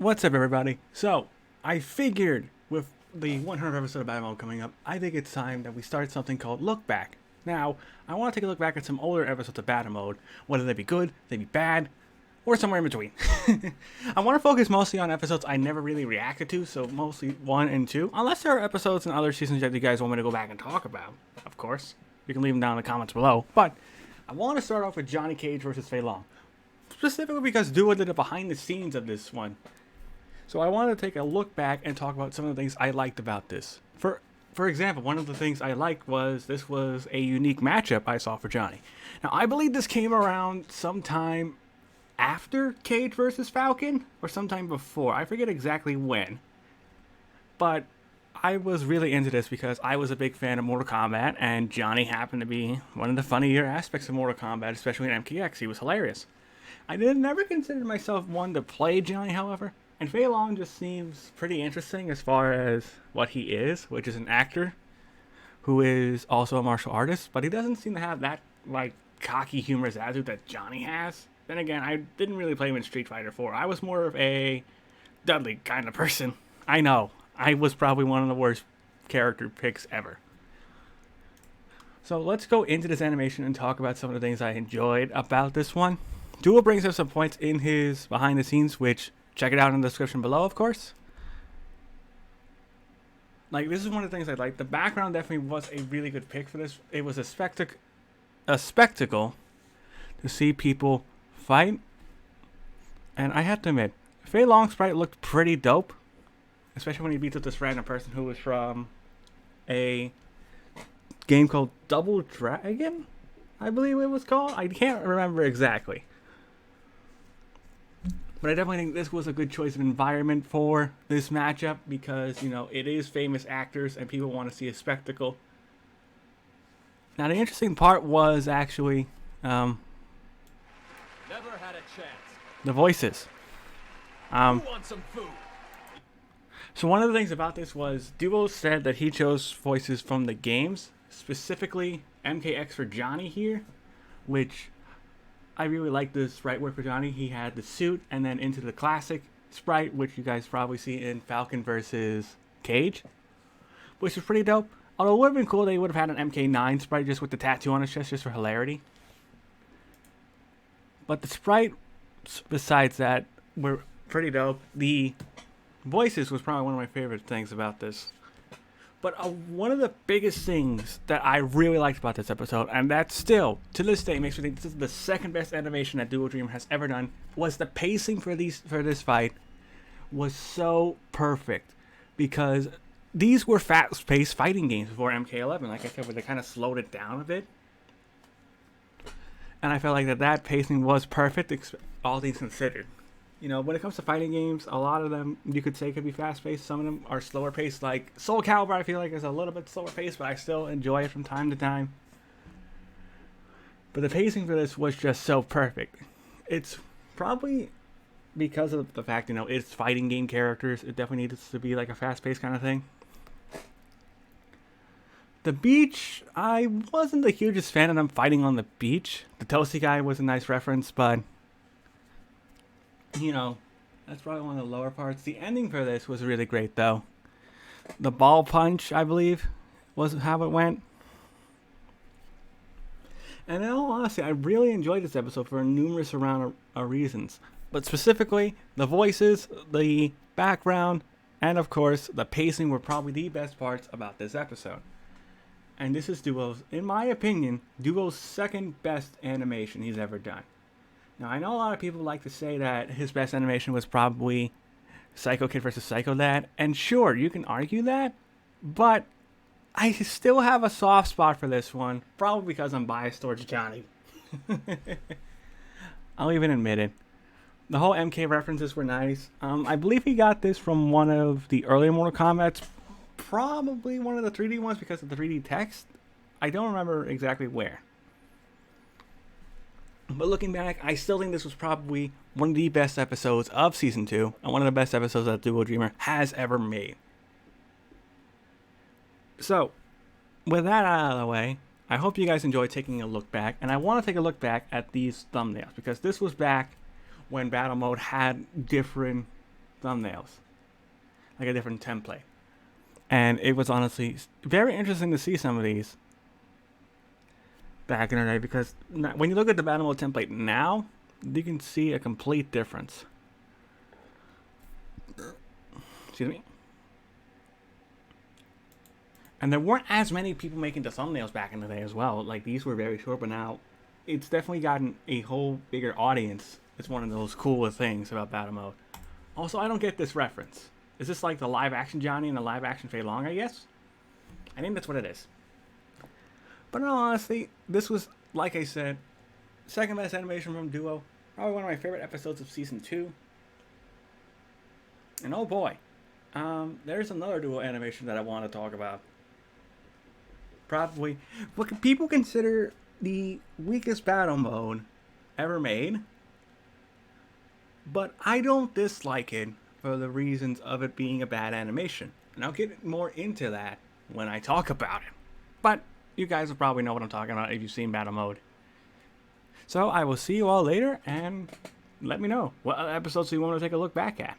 What's up, everybody? So, I figured with the 100th episode of BATELLE coming up, I think it's time that we start something called Look Back. Now, I want to take a look back at some older episodes of BATTLE Mode, whether they be good, they be bad, or somewhere in between. I want to focus mostly on episodes I never really reacted to, so mostly 1 and 2, unless there are episodes in other seasons that you guys want me to go back and talk about, of course. You can leave them down in the comments below, but I want to start off with Johnny Cage versus Fei Long. Specifically because Duo did the behind the scenes of this one. So I wanted to take a look back and talk about some of the things I liked about this. For example, one of the things I liked was this was a unique matchup I saw for Johnny. Now, I believe this came around sometime after Cage versus Falcon, or sometime before. I forget exactly when. But I was really into this because I was a big fan of Mortal Kombat, and Johnny happened to be one of the funnier aspects of Mortal Kombat, especially in MKX. He was hilarious. I never considered myself one to play Johnny, however. And Fei Long just seems pretty interesting as far as what he is, which is an actor who is also a martial artist, but he doesn't seem to have that, like, cocky, humorous attitude that Johnny has. Then again, I didn't really play him in Street Fighter 4. I was more of a Dudley kind of person. I know, I was probably one of the worst character picks ever. So let's go into this animation and talk about some of the things I enjoyed about this one. Duo brings up some points in his behind the scenes, which check it out in the description below, of course. Like, this is one of the things I like. The background definitely was a really good pick for this. It was a spectacle to see people fight. And I have to admit, Fei Long's sprite looked pretty dope. Especially when he beats up this random person who was from a game called Double Dragon, I believe it was called. I can't remember exactly. But I definitely think this was a good choice of environment for this matchup because, you know, it is famous actors and people want to see a spectacle. Now, the interesting part was actually Never had a chance. the voices. Who wants some food? So one of the things about this was Duo said that he chose voices from the games, specifically MKX for Johnny here, which I really like the sprite work for Johnny. He had the suit and then into the classic sprite, which you guys probably see in Falcon versus Cage, which was pretty dope. Although it would have been cool they would have had an MK9 sprite just with the tattoo on his chest just for hilarity. But the sprites, besides that, were pretty dope. The voices was probably one of my favorite things about this. But one of the biggest things that I really liked about this episode, and that still, to this day, makes me think this is the second best animation that Duo Dreamer has ever done, was the pacing for this fight was so perfect. Because these were fast-paced fighting games before MK11. Like I said, where they kind of slowed it down a bit. And I felt like that pacing was perfect, all things considered. You know, when it comes to fighting games, a lot of them you could say could be fast-paced. Some of them are slower paced. Like Soul Calibur, I feel like is a little bit slower paced, but I still enjoy it from time to time. But the pacing for this was just so perfect. It's probably because of the fact, you know, it's fighting game characters. It definitely needs to be like a fast-paced kind of thing. The beach, I wasn't the hugest fan of them fighting on the beach. The Toasty guy was a nice reference, but you know, that's probably one of the lower parts. The ending for this was really great, though. The ball punch, I believe, was how it went. And in all honesty, I really enjoyed this episode for numerous amount of reasons. But specifically, the voices, the background, and of course, the pacing were probably the best parts about this episode. And this is Duo's, in my opinion, Duo's second best animation he's ever done. Now, I know a lot of people like to say that his best animation was probably Psycho Kid versus Psycho Dad, and sure, you can argue that, but I still have a soft spot for this one, probably because I'm biased towards Johnny. I'll even admit it. The whole MK references were nice. I believe he got this from one of the earlier Mortal Kombat's, probably one of the 3D ones because of the 3D text. I don't remember exactly where. But looking back, I still think this was probably one of the best episodes of Season 2, and one of the best episodes that Duo Dreamer has ever made. So, with that out of the way, I hope you guys enjoyed taking a look back, and I want to take a look back at these thumbnails, because this was back when Battle Mode had different thumbnails, like a different template. And it was honestly very interesting to see some of these back in the day, because when you look at the battle mode template now, you can see a complete difference. Excuse me. And there weren't as many people making the thumbnails back in the day as well. Like, these were very short, but now it's definitely gotten a whole bigger audience. It's one of those cooler things about battle mode. Also, I don't get this reference. Is this like the live action Johnny and the live action Fei Long, I guess? I think that's what it is. But in all honesty, this was, like I said, second best animation from Duo. Probably one of my favorite episodes of Season 2. And oh boy, there's another Duo animation that I want to talk about. Probably what people consider the weakest battle mode ever made. But I don't dislike it for the reasons of it being a bad animation. And I'll get more into that when I talk about it. But you guys will probably know what I'm talking about if you've seen battle mode. So I will see you all later, and let me know what other episodes you want to take a look back at.